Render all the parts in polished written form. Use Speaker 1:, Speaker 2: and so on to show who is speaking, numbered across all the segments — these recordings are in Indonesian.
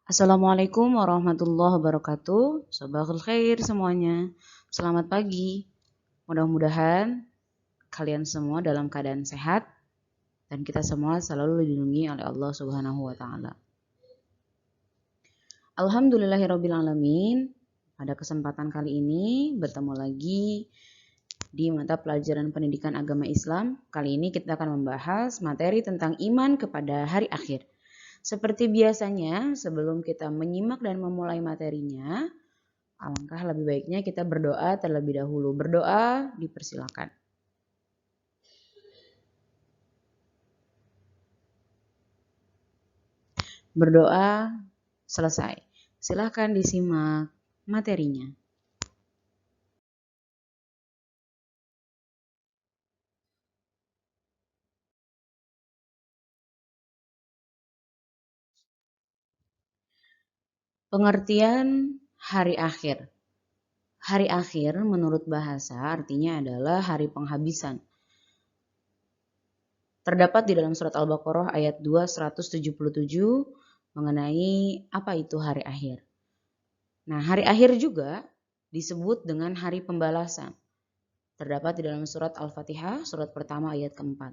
Speaker 1: Assalamualaikum warahmatullahi wabarakatuh. Sabahul khair semuanya. Selamat pagi. Mudah-mudahan kalian semua dalam keadaan sehat dan kita semua selalu dilindungi oleh Allah Subhanahu wa taala. Alhamdulillahirabbil alamin. Pada kesempatan kali ini bertemu lagi di mata pelajaran pendidikan agama Islam. Kali ini kita akan membahas materi tentang iman kepada hari akhir. Seperti biasanya, sebelum kita menyimak dan memulai materinya, alangkah lebih baiknya kita berdoa terlebih dahulu. Berdoa dipersilakan. Berdoa selesai. Silakan disimak materinya. Pengertian hari akhir. Hari akhir menurut bahasa artinya adalah hari penghabisan. Terdapat di dalam surat Al-Baqarah ayat 277 mengenai apa itu hari akhir. Nah, hari akhir juga disebut dengan hari pembalasan. Terdapat di dalam surat Al-Fatihah, surat pertama ayat keempat.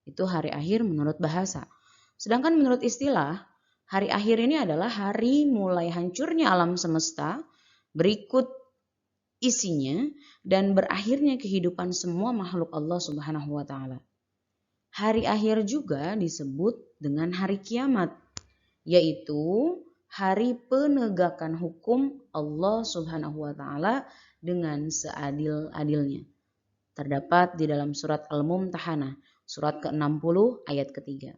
Speaker 1: Itu hari akhir menurut bahasa. Sedangkan menurut istilah, hari akhir ini adalah hari mulai hancurnya alam semesta, berikut isinya, dan berakhirnya kehidupan semua makhluk Allah Subhanahu wa taala. Hari akhir juga disebut dengan hari kiamat, yaitu hari penegakan hukum Allah Subhanahu wa taala dengan seadil-adilnya. Terdapat di dalam surat Al-Mumtahanah, surat ke-60 ayat ketiga.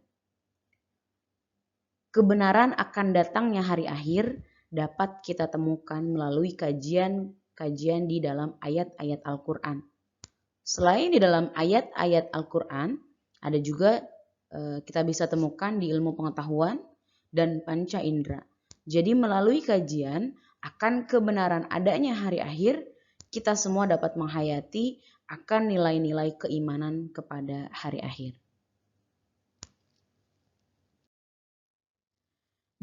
Speaker 1: Kebenaran akan datangnya hari akhir dapat kita temukan melalui kajian di dalam ayat-ayat Al-Quran. Selain di dalam ayat-ayat Al-Quran, ada juga kita bisa temukan di ilmu pengetahuan dan panca indera. Jadi melalui kajian akan kebenaran adanya hari akhir, kita semua dapat menghayati akan nilai-nilai keimanan kepada hari akhir.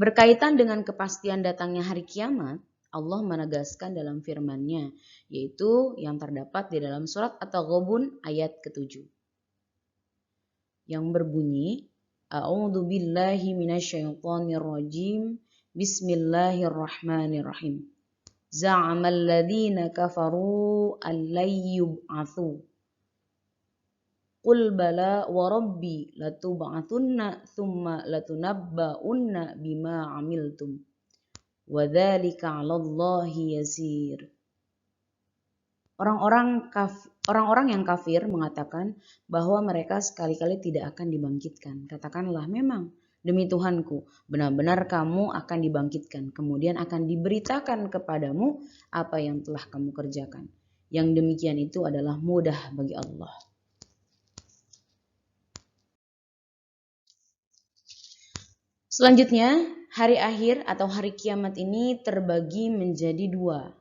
Speaker 1: Berkaitan dengan kepastian datangnya hari kiamat, Allah menegaskan dalam firman-Nya, yaitu yang terdapat di dalam surat At-Taghabun ayat ke-7. Yang berbunyi, A'udzu billahi minasyaitonir rajim. Bismillahirrahmanirrahim. Za'amal ladzina kafaru allay yub'atsu. Qul bala wa rabbi latub'atsunna tsumma latunabba'unna bima 'amiltum. Wa dzalika 'alallahi yasir. Orang-orang yang kafir mengatakan bahwa mereka sekali-kali tidak akan dibangkitkan. Katakanlah, memang demi Tuhanku, benar-benar kamu akan dibangkitkan. Kemudian akan diberitakan kepadamu apa yang telah kamu kerjakan. Yang demikian itu adalah mudah bagi Allah. Selanjutnya, hari akhir atau hari kiamat ini terbagi menjadi dua.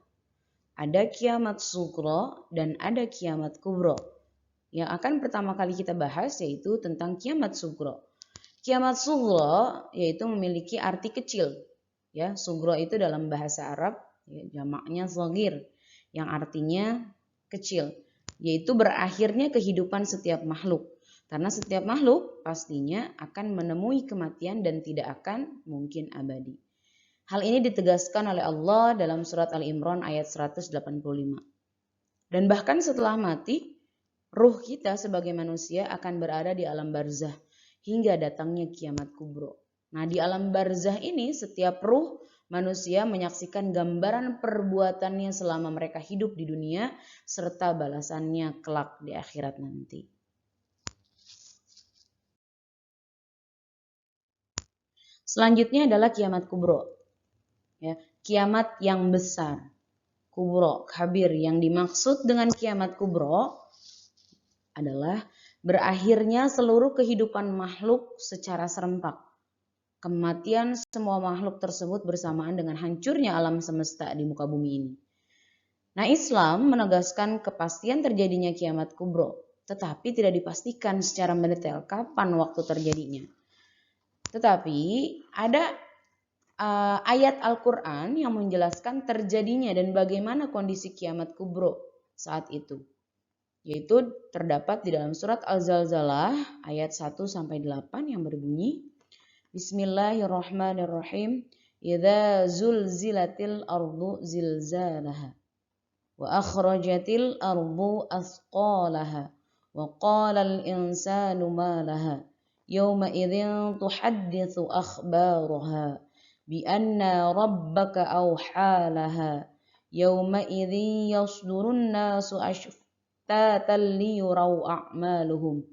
Speaker 1: Ada kiamat sugro dan ada kiamat kubro. Yang akan pertama kali kita bahas yaitu tentang kiamat sugro. Kiamat sugro yaitu memiliki arti kecil. Ya, sugro itu dalam bahasa Arab ya, jamaknya shagir yang artinya kecil, yaitu berakhirnya kehidupan setiap makhluk. Karena setiap makhluk pastinya akan menemui kematian dan tidak akan mungkin abadi. Hal ini ditegaskan oleh Allah dalam surat Al-Imran ayat 185. Dan bahkan setelah mati, ruh kita sebagai manusia akan berada di alam barzah hingga datangnya kiamat kubro. Nah, di alam barzah ini setiap ruh manusia menyaksikan gambaran perbuatannya selama mereka hidup di dunia serta balasannya kelak di akhirat nanti. Selanjutnya adalah kiamat kubro. Ya, kiamat yang besar, kubro, kabir. Yang dimaksud dengan kiamat kubro adalah berakhirnya seluruh kehidupan makhluk secara serempak. Kematian semua makhluk tersebut bersamaan dengan hancurnya alam semesta di muka bumi ini. Nah, Islam menegaskan kepastian terjadinya kiamat kubro, tetapi tidak dipastikan secara mendetail kapan waktu terjadinya. Tetapi ada ayat Al-Quran yang menjelaskan terjadinya dan bagaimana kondisi kiamat kubro saat itu. Yaitu terdapat di dalam surat Al-Zalzalah ayat 1-8 yang berbunyi, Bismillahirrahmanirrahim. Idza zulzilatil ardu zilzalaha wa akhrajatil ardu asqalaha wa qala al insanu ma laha yawma idzin tuhadditsu akhbaraha bi anna rabbaka awhalaha yawma idzin yasdurun nasu ashtatan liyuraw a'maluhum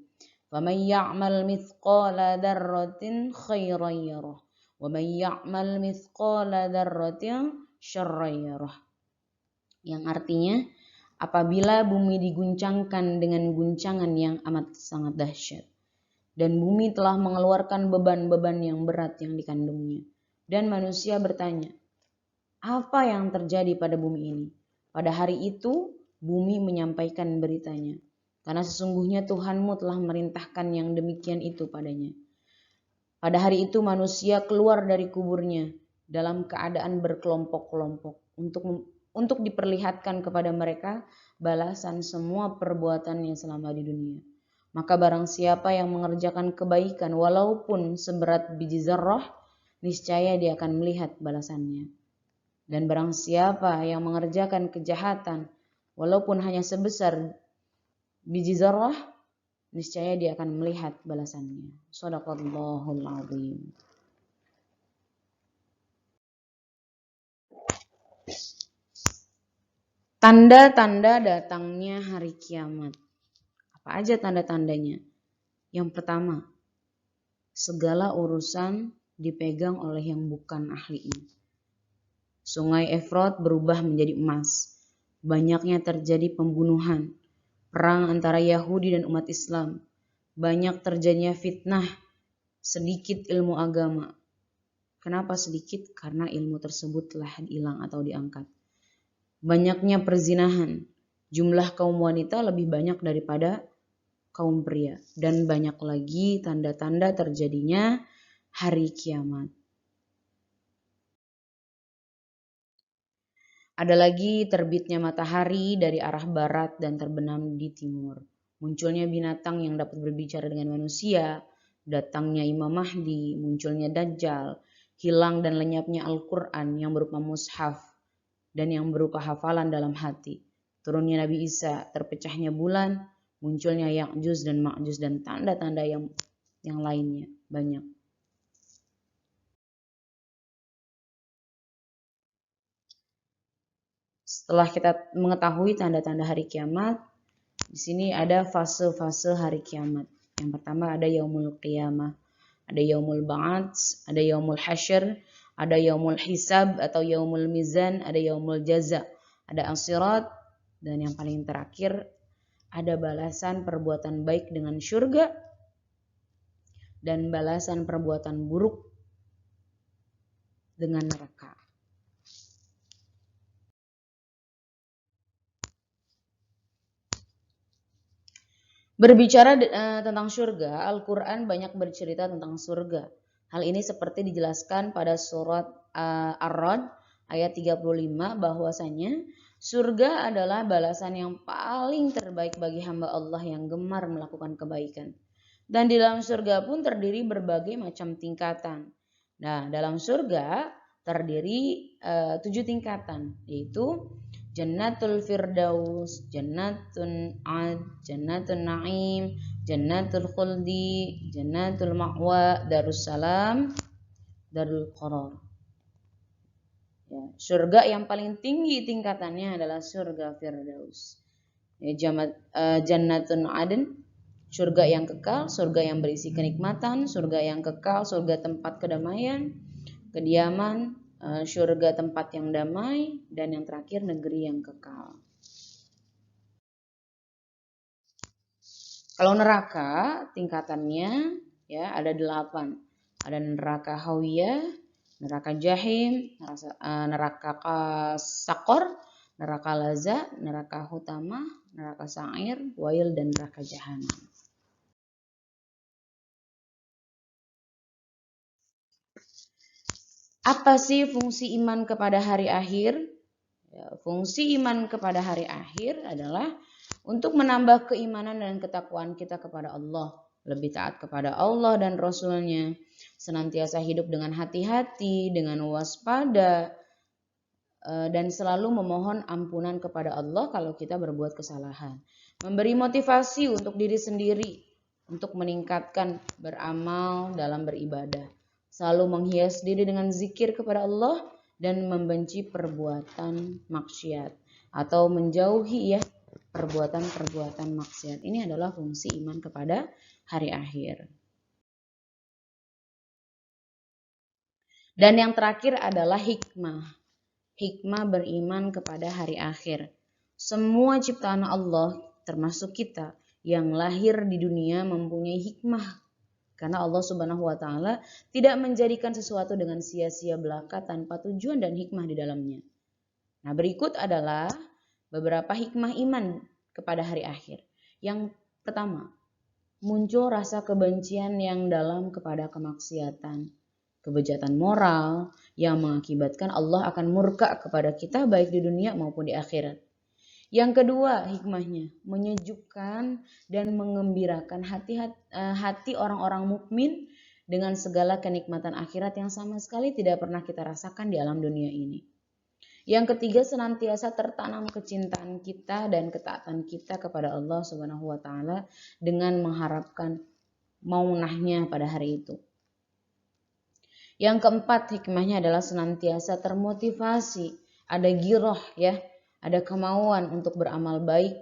Speaker 1: faman ya'mal mithqala dzarratin khairan yarah wa man ya'mal mithqala dzarratin syarran yarah. Yang artinya, apabila bumi diguncangkan dengan guncangan yang amat sangat dahsyat, dan bumi telah mengeluarkan beban-beban yang berat yang dikandungnya, dan manusia bertanya, apa yang terjadi pada bumi ini? Pada hari itu, bumi menyampaikan beritanya, karena sesungguhnya Tuhanmu telah merintahkan yang demikian itu padanya. Pada hari itu manusia keluar dari kuburnya dalam keadaan berkelompok-kelompok untuk diperlihatkan kepada mereka balasan semua perbuatannya selama di dunia. Maka barang siapa yang mengerjakan kebaikan walaupun seberat biji zarrah, niscaya dia akan melihat balasannya. Dan barang siapa yang mengerjakan kejahatan walaupun hanya sebesar biji zarrah, niscaya dia akan melihat balasannya. Shadaqallahul azim. Tanda-tanda datangnya hari kiamat. Apa aja tanda-tandanya? Yang pertama, segala urusan dipegang oleh yang bukan ahlinya. Sungai Efrat berubah menjadi emas. Banyaknya terjadi pembunuhan, perang antara Yahudi dan umat Islam. Banyak terjadinya fitnah, sedikit ilmu agama. Kenapa sedikit? Karena ilmu tersebut telah hilang atau diangkat. Banyaknya perzinahan, jumlah kaum wanita lebih banyak daripada kaum pria, dan banyak lagi tanda-tanda terjadinya hari kiamat. Ada lagi terbitnya matahari dari arah barat dan terbenam di timur. Munculnya binatang yang dapat berbicara dengan manusia, datangnya Imam Mahdi, munculnya Dajjal, hilang dan lenyapnya Al-Quran yang berupa mushaf dan yang berupa hafalan dalam hati, turunnya Nabi Isa, terpecahnya bulan, munculnya Ya'juj dan Ma'juj dan tanda-tanda yang lainnya banyak. Setelah kita mengetahui tanda-tanda hari kiamat, di sini ada fase-fase hari kiamat. Yang pertama ada Yaumul Qiyamah, ada Yaumul Ba'ats, ada Yaumul Hasyr, ada Yaumul Hisab atau Yaumul Mizan, ada Yaumul Jaza, ada As-Sirat, dan yang paling terakhir ada balasan perbuatan baik dengan syurga dan balasan perbuatan buruk dengan neraka. Berbicara tentang surga, Al-Quran banyak bercerita tentang surga. Hal ini seperti dijelaskan pada surat Ar-Ra'd ayat 35 bahwasanya surga adalah balasan yang paling terbaik bagi hamba Allah yang gemar melakukan kebaikan. Dan di dalam surga pun terdiri berbagai macam tingkatan. Nah, dalam surga terdiri 7 tingkatan, yaitu Jannatul Firdaus, Jannatun Ad, Jannatun Naim, Jannatul Khuldi, Jannatul Ma'wa, Darussalam, Darul Qarar. Ya, surga yang paling tinggi tingkatannya adalah surga Firdaus. Ya, Jannatun Adn, surga yang kekal, surga yang berisi kenikmatan, surga yang kekal, surga tempat kedamaian, kediaman, surga tempat yang damai, dan yang terakhir negeri yang kekal. Kalau neraka tingkatannya ya ada 8. Ada neraka Hawiyah, neraka Jahim, neraka Sakor, neraka Laza, neraka Hutama, neraka Sa'ir, Wail, dan neraka Jahanam. Apa sih fungsi iman kepada hari akhir? Ya, fungsi iman kepada hari akhir adalah untuk menambah keimanan dan ketakwaan kita kepada Allah, lebih taat kepada Allah dan Rasul-Nya, senantiasa hidup dengan hati-hati, dengan waspada, dan selalu memohon ampunan kepada Allah kalau kita berbuat kesalahan. Memberi motivasi untuk diri sendiri, untuk meningkatkan beramal dalam beribadah. Selalu menghias diri dengan zikir kepada Allah dan membenci perbuatan maksiat atau menjauhi ya perbuatan-perbuatan maksiat. Ini adalah fungsi iman kepada hari akhir. Dan yang terakhir adalah hikmah. Hikmah beriman kepada hari akhir. Semua ciptaan Allah, termasuk kita, yang lahir di dunia mempunyai hikmah. Karena Allah Subhanahu wa Ta'ala tidak menjadikan sesuatu dengan sia-sia belaka tanpa tujuan dan hikmah di dalamnya. Nah, berikut adalah beberapa hikmah iman kepada hari akhir. Yang pertama, muncul rasa kebencian yang dalam kepada kemaksiatan, kebejatan moral yang mengakibatkan Allah akan murka kepada kita baik di dunia maupun di akhirat. Yang kedua, hikmahnya menyejukkan dan mengembirakan hati orang-orang mukmin dengan segala kenikmatan akhirat yang sama sekali tidak pernah kita rasakan di alam dunia ini. Yang ketiga, senantiasa tertanam kecintaan kita dan ketaatan kita kepada Allah Subhanahu wa Ta'ala dengan mengharapkan maunahnya pada hari itu. Yang keempat, hikmahnya adalah senantiasa termotivasi, ada giroh ya, ada kemauan untuk beramal baik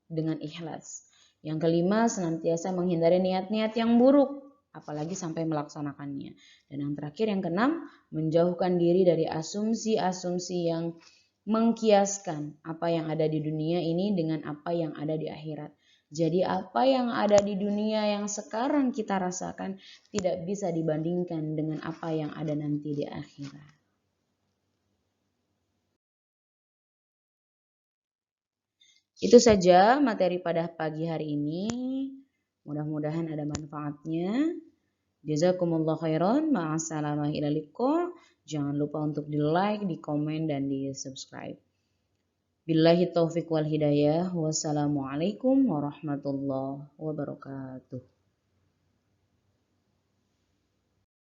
Speaker 1: dengan ikhlas. Yang kelima, senantiasa menghindari niat-niat yang buruk, apalagi sampai melaksanakannya. Dan yang terakhir, yang keenam, menjauhkan diri dari asumsi-asumsi yang mengkiaskan apa yang ada di dunia ini dengan apa yang ada di akhirat. Jadi apa yang ada di dunia yang sekarang kita rasakan tidak bisa dibandingkan dengan apa yang ada nanti di akhirat. Itu saja materi pada pagi hari ini. Mudah-mudahan ada manfaatnya. Jazakumullah khairan. Ma'assalamah ila liqa. Jangan lupa untuk di like, di komen, dan di subscribe. Billahi taufiq wal hidayah. Wassalamualaikum warahmatullahi wabarakatuh.